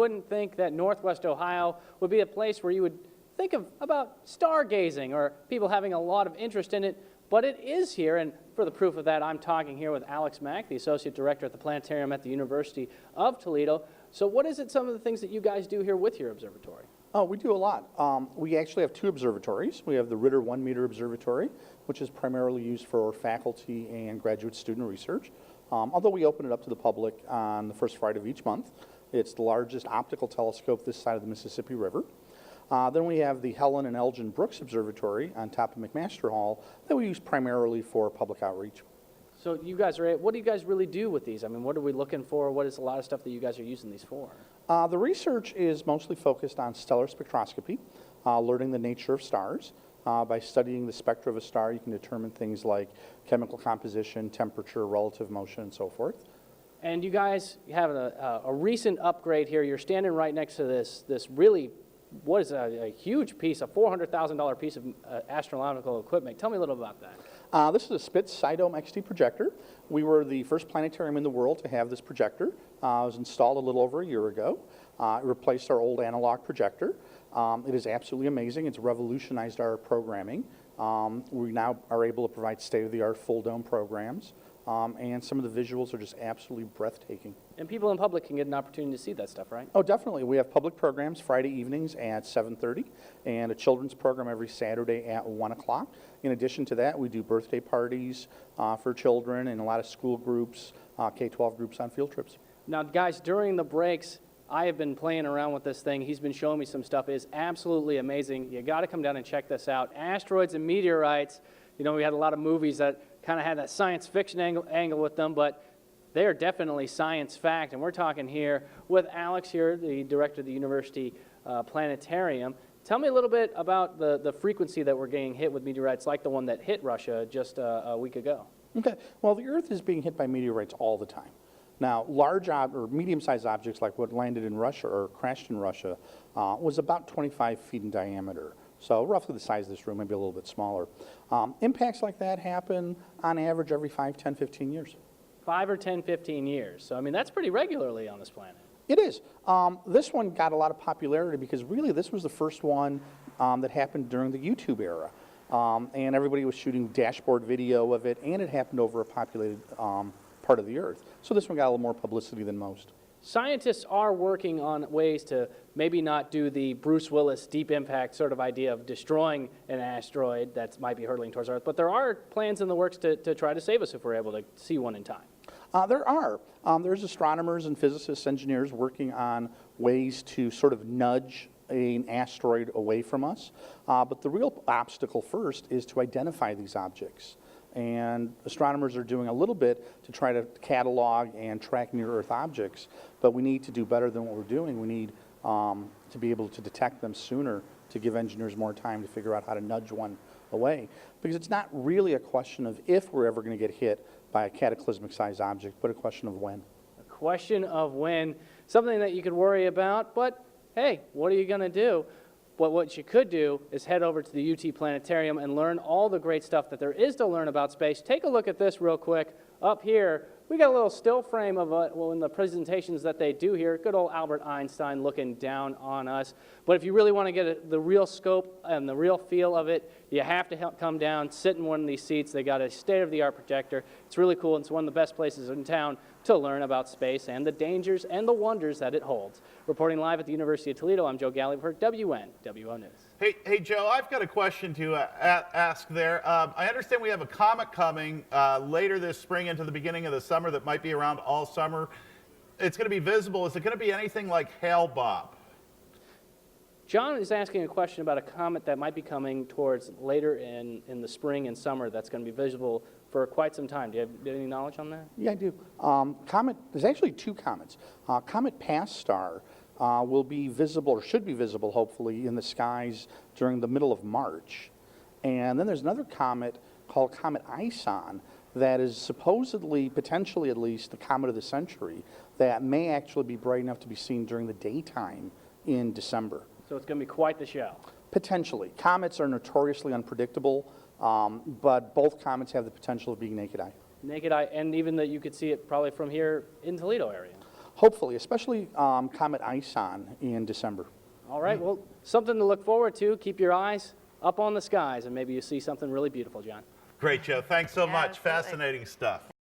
wouldn't think that Northwest Ohio would be a place where you would think of about stargazing or people having a lot of interest in it, but it is here. And for the proof of that, I'm talking here with Alex Mack, the Associate Director at the Planetarium at the University of Toledo. So what is it, some of the things that you guys do here with your observatory? Oh, we do a lot. We actually have two observatories. We have the Ritter 1 meter observatory, which is primarily used for faculty and graduate student research. Although we open it up to the public on the first Friday of each month. It's the largest optical telescope this side of the Mississippi River. Then we have the Helen and Elgin Brooks Observatory on top of McMaster Hall that we use primarily for public outreach. So you guys are, what do you guys really do with these? I mean, what are we looking for? What is a lot of stuff that you guys are using these for? The research is mostly focused on stellar spectroscopy, learning the nature of stars. By studying the spectra of a star, you can determine things like chemical composition, temperature, relative motion, and so forth. And you guys have a recent upgrade here. You're standing right next to this really, what is a huge piece, a $400,000 piece of astronomical equipment. Tell me a little about that. This is a Spitz Sidome XT projector. We were the first planetarium in the world to have this projector. It was installed a little over a year ago. It replaced our old analog projector. It is absolutely amazing. It's revolutionized our programming. We now are able to provide state-of-the-art full dome programs. And some of the visuals are just absolutely breathtaking. And people in public can get an opportunity to see that stuff, right? Oh, definitely. We have public programs Friday evenings at 7:30 and a children's program every Saturday at 1 o'clock. In addition to that, we do birthday parties for children and a lot of school groups, K-12 groups on field trips. Now, guys, during the breaks, I have been playing around with this thing. He's been showing me some stuff. It is absolutely amazing. You got to come down and check this out. Asteroids and meteorites. You know, we had a lot of movies that kind of had that science fiction angle with them, but they are definitely science fact. And we're talking here with Alex here, the director of the University Planetarium. Tell me a little bit about the frequency that we're getting hit with meteorites like the one that hit Russia just a week ago. Okay. Well, the Earth is being hit by meteorites all the time. Now, large or medium-sized objects like what landed in Russia or crashed in Russia was about 25 feet in diameter. So roughly the size of this room, maybe a little bit smaller. Impacts like that happen on average every 5, 10, 15 years. 5 or 10, 15 years. So, I mean, that's pretty regularly on this planet. It is. This one got a lot of popularity because really this was the first one that happened during the YouTube era. And everybody was shooting dashboard video of it, and it happened over a populated part of the Earth. So this one got a little more publicity than most. Scientists are working on ways to maybe not do the Bruce Willis deep impact sort of idea of destroying an asteroid that might be hurtling towards Earth, but there are plans in the works to try to save us if we're able to see one in time. There are. There's astronomers and physicists, engineers working on ways to sort of nudge an asteroid away from us. But the real obstacle first is to identify these objects. And astronomers are doing a little bit to try to catalog and track near-Earth objects, but we need to do better than what we're doing. We need to be able to detect them sooner to give engineers more time to figure out how to nudge one away. Because it's not really a question of if we're ever going to get hit by a cataclysmic-sized object, but a question of when. A question of when, something that you could worry about, but hey, what are you going to do? But what you could do is head over to the UT Planetarium and learn all the great stuff that there is to learn about space. Take a look at this real quick. Up here, we got a little still frame of in the presentations that they do here. Good old Albert Einstein looking down on us. But if you really want to get the real scope and the real feel of it, you have to come down, sit in one of these seats. They got a state-of-the-art projector. It's really cool. It's one of the best places in town to learn about space and the dangers and the wonders that it holds. Reporting live at the University of Toledo, I'm Joe Galley for WNWO News. Hey, Joe, I've got a question to ask there. I understand we have a comet coming later this spring into the beginning of the summer that might be around all summer. It's going to be visible. Is it going to be anything like Hale-Bopp? John is asking a question about a comet that might be coming towards later in the spring and summer that's going to be visible for quite some time. Do you have any knowledge on that? Yeah, I do. There's actually two comets. Comet Past-Star will be visible, or should be visible, hopefully, in the skies during the middle of March. And then there's another comet called Comet Ison that is supposedly, potentially at least, the comet of the century that may actually be bright enough to be seen during the daytime in December. So it's going to be quite the show. Potentially. Comets are notoriously unpredictable, but both comets have the potential of being naked eye. Naked eye, and even that you could see it probably from here in Toledo area. hopefully, especially Comet ISON in December. All right, well, something to look forward to. Keep your eyes up on the skies, and maybe you see something really beautiful, John. Great, Joe. Thanks so much. Absolutely. Fascinating stuff.